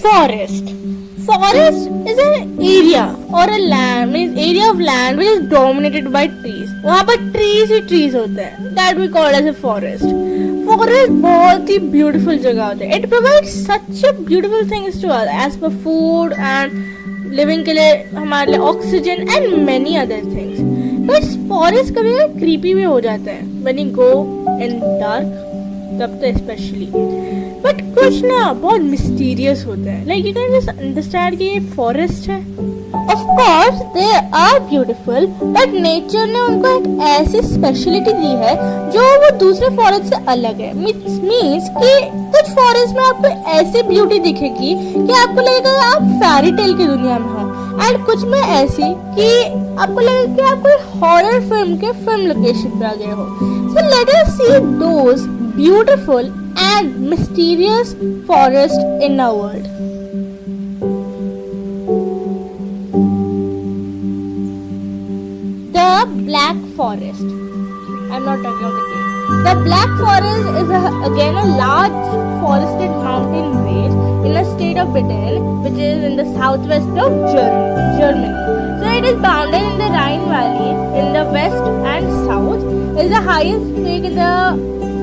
Forest. Forest is an area or a land, means area of land which is dominated by trees. वहाँ पर trees ही trees होते हैं. That we call as a forest. Forest बहुत ही beautiful जगह होते हैं. It provides such a beautiful things to us as per food and living के लिए हमारे लिए oxygen and many other things. But forest कभी कभी creepy भी हो जाते हैं. When you go in dark, तब तो especially. बट कुछ ना बहुत मिस्टीरियस होते हैं. Like you can just understand कि ये फॉरेस्ट है. Of course they are beautiful, but nature ने उनको एक ऐसी स्पेशलिटी दी है जो वो दूसरे फॉरेस्ट से अलग है. मीन्स कि कुछ फॉरेस्ट में आपको ऐसी ब्यूटी दिखेगी कि आपको लगेगा आप फेरी टेल की दुनिया में हो, एंड कुछ में ऐसी कि आपको लगेगा कि आप कोई हॉरर फिल्म के फिल्म लोकेशन पे आ गए हो. So let us see those beautiful and mysterious forest in our world. The Black Forest. I'm not talking about the cave. The Black Forest is again a large forested mountain range in the state of Baden, which is in the southwest of Germany. So it is bounded in the Rhine Valley in the west and south. It is the highest peak in the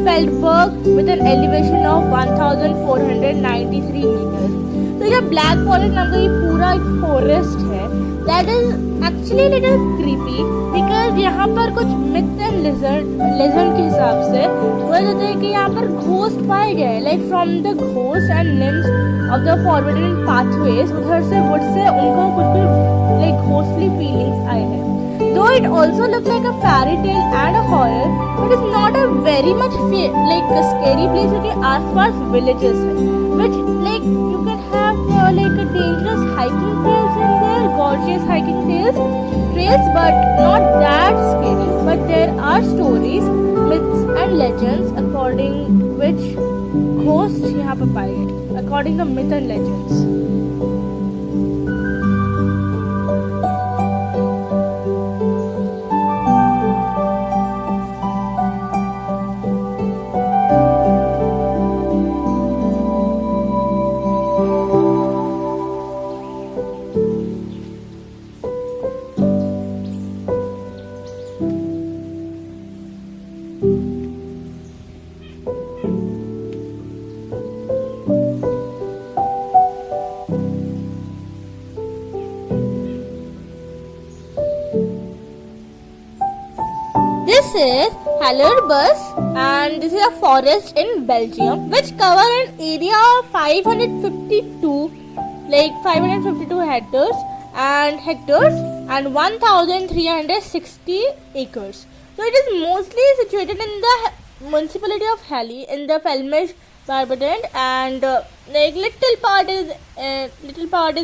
Feldberg with an elevation of 1493 meters. तो ये black forest नाम का ये पूरा एक forest है. That is actually little creepy because यहाँ पर कुछ मिथ एंड लेजेंड के हिसाब से बोला जाता है कि यहाँ पर घोस्ट पाए गए. Like from the ghost and NIMS of the forwarded pathways, उधर से वुड से उनको कुछ लाइक घोस्टली फीलिंग्स आए हैं. Though it also looks like a fairy tale and a horror, but it's not a very much like a scary place क्योंकि आसपास villages हैं, which like you can have like a dangerous hiking trails in there, gorgeous hiking trails, but not that scary. But there are stories, myths and legends according which ghosts यहाँ पर पाए गए, according to myth and legends. This is Hallerbos, and this is a forest in Belgium which cover an area of 552 hectares and 1360 acres. So it is mostly situated in the municipality of Halle in the Flemish Brabant, and like little part is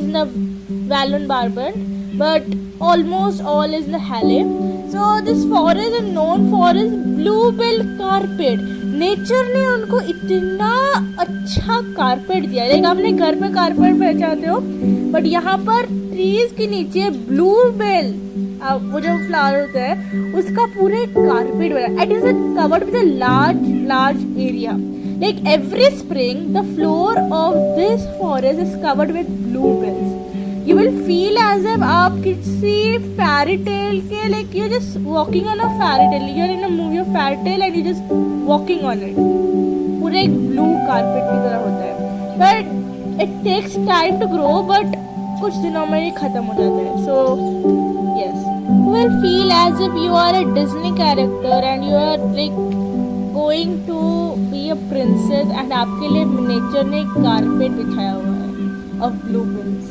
in the Wallon Brabant, but almost all is in the Halle. So this forest is known for its bluebell carpet. Nature ने उनको इतना अच्छा carpet दिया. Like आपने घर पे carpet पहचानते हो, बट यहाँ पर ट्रीज के नीचे ब्लूबेल वो जो फ्लावर होता है उसका पूरे कारपेट बना. It is covered with a large area. Like every spring, the floor of this forest is covered with bluebells. You will feel as if आप किसी fairy tale के like you're just walking on a fairy tale. You're in a movie of fairy tale and you're just walking on it. पूरे एक blue carpet की तरह होता है. But it takes time to grow, but कुछ दिनों में ये खत्म हो जाता है. So yes, you will feel as if you are a Disney character and you are like going to be a princess, and आपके लिए नेचर ने एक कारपेट बिछाया हुआ है of bluebells.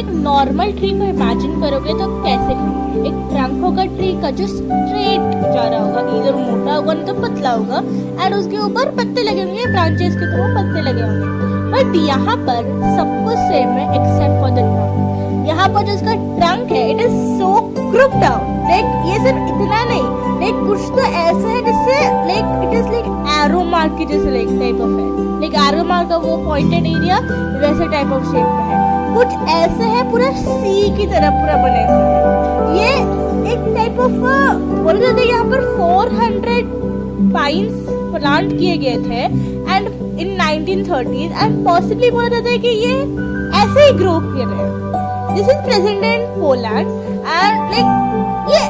एक नॉर्मल ट्री को इमेजिन करोगे तो कैसे करोगे? एक ट्रंक होगा ट्री का जो स्ट्रेट जा रहा होगा, इधर मोटा होगा नहीं तो पतला होगा, एंड उसके ऊपर पत्ते लगे होंगे, ब्रांचेस की तरह पत्ते लगे होंगे। बट यहाँ पर सब कुछ सेम है एक्सेप्ट फॉर द ट्रंक। यहाँ पर जो इसका ट्रंक है it is so croup down, like ये सिर्फ इतना नहीं, लाइक कुछ तो ऐसा है जिससे like it is like arrow mark की जैसे लाइक टाइप ऑफ है, लाइक एरो मार्क का वो पॉइंटेड एरिया वैसे टाइप ऑफ शेप में है। कुछ ऐसे है पूरा सी की तरह पूरा बने हुए हैं। ये एक टाइप ऑफ बोल रहे थे यहाँ पर 400 पाइन्स प्लांट किए गए थे and in 1930s and possibly बोला जाता है कि ये ऐसे ही ग्रो कर रहे हैं। This is present in Poland and like ये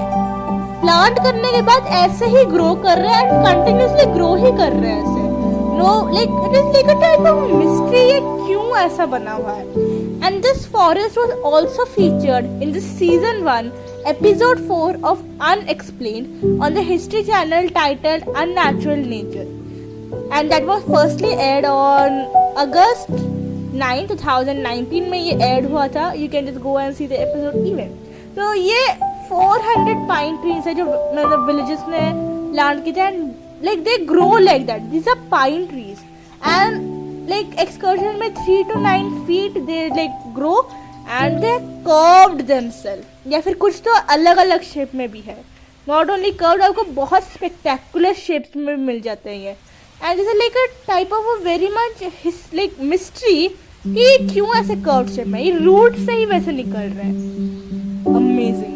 प्लांट करने के बाद ऐसे ही ग्रो कर रहे हैं एंड कंटिन्यूअसली ग्रो ही कर रहे हैं ऐसे। Know like it is like a type of mystery, ये क्यों ऐसा बना हुआ है। And this forest was also featured in the season 1 episode 4 of Unexplained on the History Channel titled Unnatural Nature, and that was firstly aired on August 9, 2019 में ये aired हुआ था। You can just go and see the episode even. तो ये 400 pine trees है जो मतलब villages ने plant किए थे and like they grow like that. These are pine trees and like excursion में 3 to 9 feet they like grow and they curved themselves, या फिर कुछ तो अलग अलग शेप में भी है, नॉट ओनली कर्व्ड, आपको बहुत स्पेक्टेकुलर शेप्स में मिल जाते हैं ये। And this is like a type of a very much like mystery कि क्यों ऐसे कर्व्ड शेप में, ये रूट से ही वैसे निकल रहे हैं। Amazing.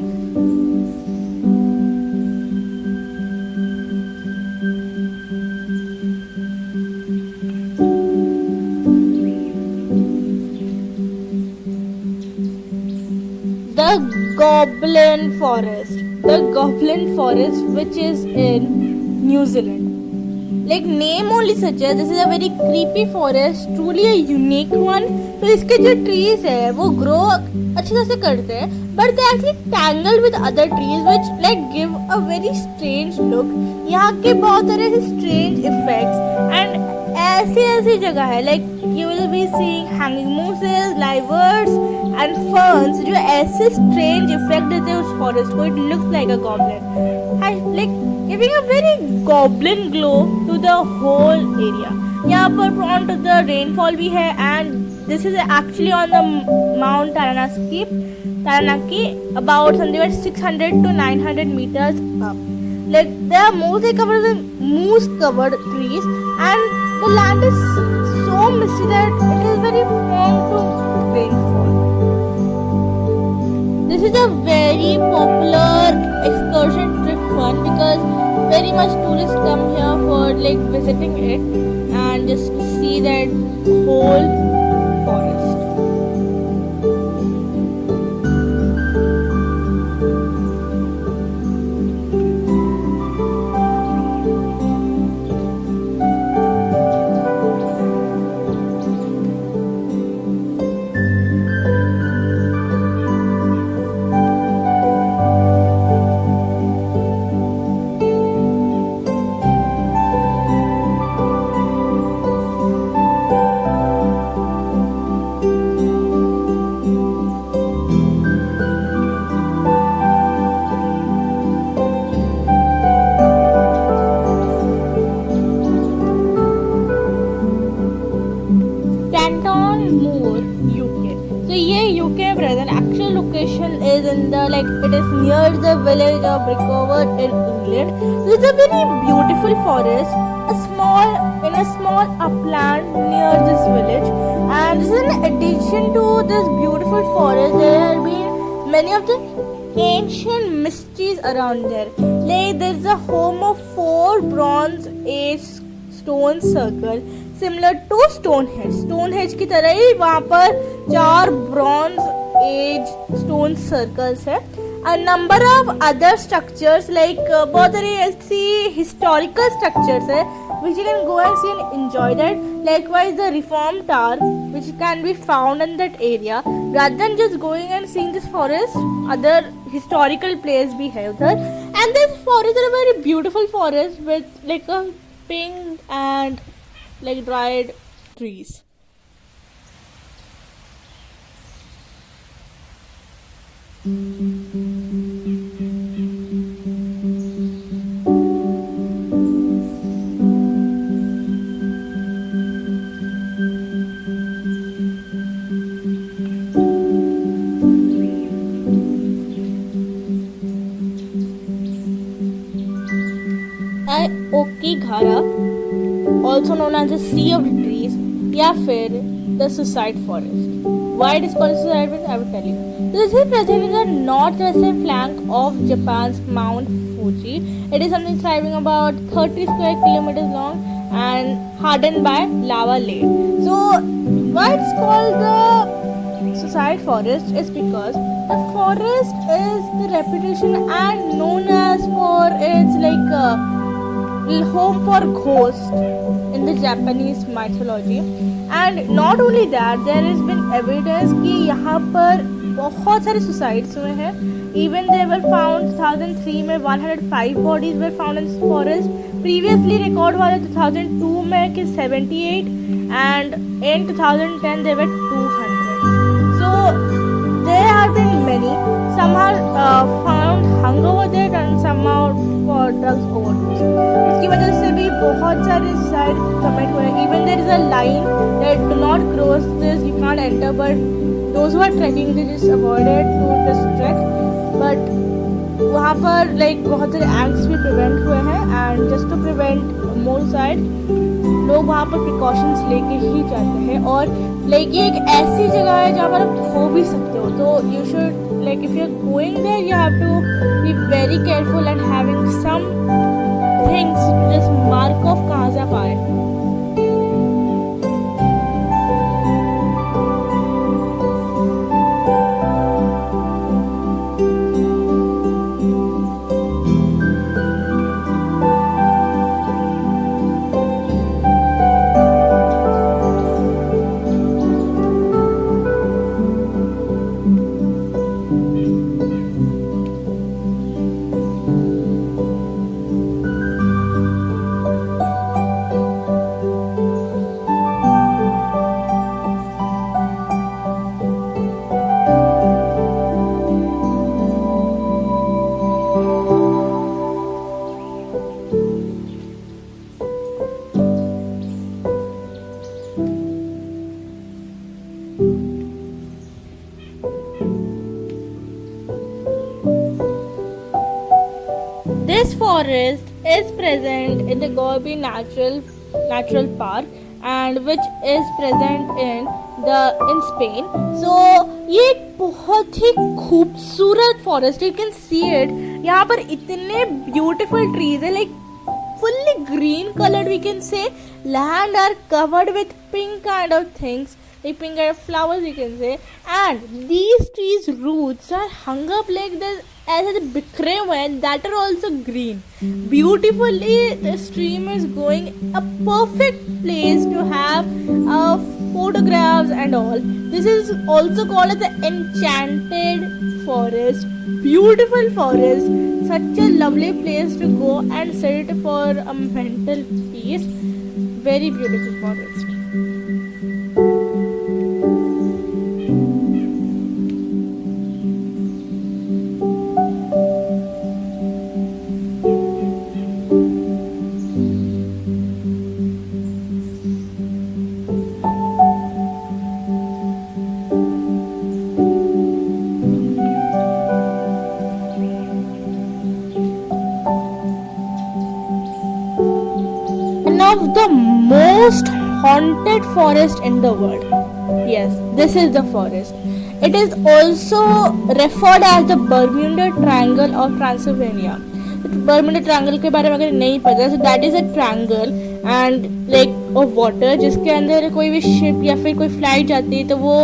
The Goblin Forest, which is in New Zealand. Like name only suggests this is a very creepy forest, truly a unique one. तो इसके जो trees है वो grow अच्छी तरह से करते हैं, but they actually tangled with other trees which like give a very strange look. यहाँ के बहुत सारे strange effects and ऐसी जगह है like you will be seeing hanging mooses, live birds and ferns जो ऐसे strange effect देते हैं उस forest को. It looks like a goblin and like giving a very goblin glow to the whole area. यहाँ पर prone to the rainfall भी है and this is actually on the Mount Taranaki about somewhere 600 to 900 meters up. Like they are mostly covered with moose covered trees and the land is so misty that it is very prone to rainfall. This is a very popular excursion trip one because very much tourists come here for like visiting it and just to see that whole forest. It is near the village of Brickover in England. This is a very beautiful forest, in a small upland near this village. And this is in addition to this beautiful forest, there have been many of the ancient mysteries around there. Like there is a home of 4 Bronze Age stone circle similar to Stonehenge. Stonehenge की तरह ही वहाँ पर 4 Bronze Age stone circles है. A number of other structures like बहुत सारी ऐसी historical structures है which you can go and see and enjoy that. Likewise the Reform Tower which can be found in that area. Rather than just going and seeing this forest, other historical place भी है उधर. And this forest is a very beautiful forest with like a pink and like dried trees. Okigahara, also known as the Sea of Trees, या फिर the Suicide Forest. Why it is called Suicide Forest? I will tell you. This is present in the northwestern flank of Japan's Mount Fuji. It is something thriving about 30 square kilometers long and hardened by lava lake. So, why it's called the Suicide Forest is because the forest is the reputation and known as for its home for ghosts in the Japanese mythology. And not only that, there has been evidence कि यहाँ पर बहुत सारे suicides हुए हैं. Even they were found 2003 में 105 bodies were found in this forest. Previously record हुआ था 2002 में कि 78 and in 2010 they were 200. So there have been many. Some are found hung over there and some are for drugs overdose. उसकी वजह से भी बहुत सारे suicide commit हुए. Even there is a line that do not cross this, you can't enter, but those who are trekking they just avoided to just trek. But वहाँ पर बहुत सारे acts भी prevent हुए हैं and just to prevent more suicide लोग वहाँ पर precautions लेके ही जाते हैं. और ये एक ऐसी जगह है जहाँ पर आप खो भी सकते हो. तो you should if you're going there you have to be very careful and having some things to just mark off कहाँ से आप आ रहे हैं. This forest is present in the Gobi Natural Park and which is present in Spain. So ये एक बहुत ही खूबसूरत forest. You can see it. यहाँ पर इतने beautiful trees है, fully green colored we can say. Land are covered with pink kind of things. Pink kind of flowers we can say. And these trees roots are hung up like this. ऐसे बिखरे हुए हैं that are also green. Beautifully the stream is going, a perfect place to have photographs and all. This is also called as the enchanted forest. Beautiful forest, such a lovely place to go and sit for a mental peace. Very beautiful forest. Of the most haunted forest in the world. Yes, this is the forest. It is also referred as the Bermuda Triangle of Transylvania. Bermuda Triangle के बारे में अगर नहीं पता, so that is a triangle and of water जिसके अंदर कोई भी ship या फिर कोई flight जाती है तो वो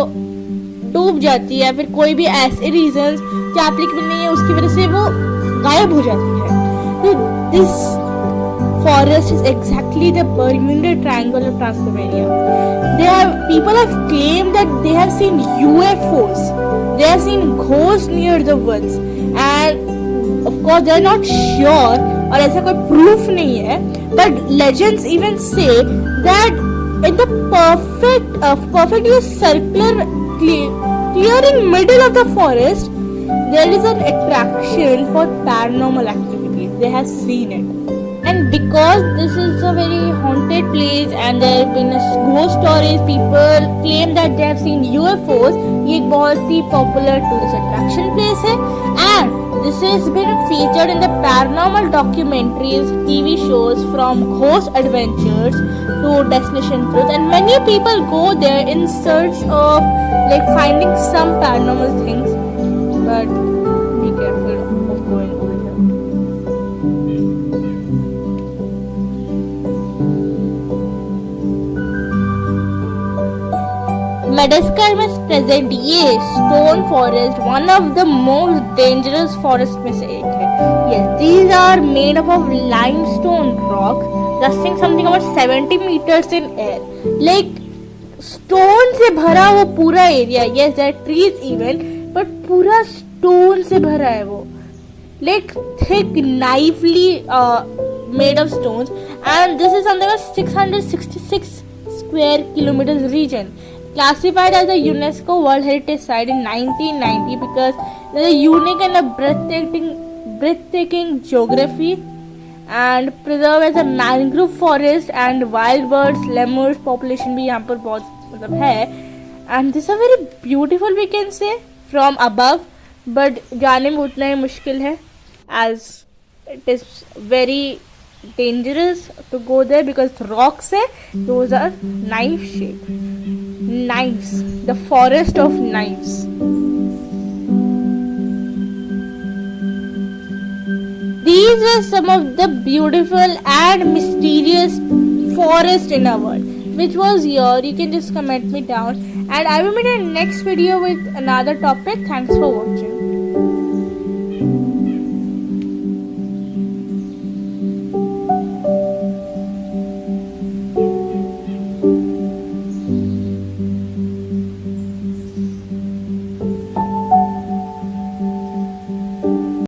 डूब जाती है या फिर कोई भी ऐसे reasons जो applicable नहीं है उसकी वजह से वो गायब हो जाती है. तो this forest is exactly the Bermuda Triangle of Transylvania. People have claimed that they have seen UFOs, they have seen ghosts near the woods, and of course they are not sure और ऐसा कोई proof नहीं है, but legends even say that in the perfect circular clearing middle of the forest there is an attraction for paranormal activities. They have seen it. And because this is a very haunted place and there have been ghost stories, people claim that they have seen UFOs. ये एक बहुत ही popular tourist attraction place है, and this has been featured in the paranormal documentaries, TV shows, from Ghost Adventures to Destination Truth, and many people go there in search of like finding some paranormal things. But be careful of going over here. Madagascar में present ये stone forest one of the most dangerous forest में से एक है. Yes, these are made up of limestone rock, resting something about 70 meters in air. Like stone से भरा वो पूरा area. Yes, there are trees even, but पूरा stone से भरा है वो. Like thick, knifely made of stones, and this is something like 666 square kilometers region. Classified as a UNESCO World Heritage Site in 1990 because there is a unique and a breathtaking geography, and preserved as a mangrove forest, and wild birds, lemurs population भी यहाँ पर बहुत मतलब है. And this is a very beautiful, we can say, from above, but जाने में उतना ही मुश्किल है as it is very dangerous to go there because rocks है, those are knife shaped. Knives, the forest of knives. These are some of the beautiful and mysterious forests in our world. Which was your? You can just comment me down, and I will meet in the next video with another topic. Thanks for watching.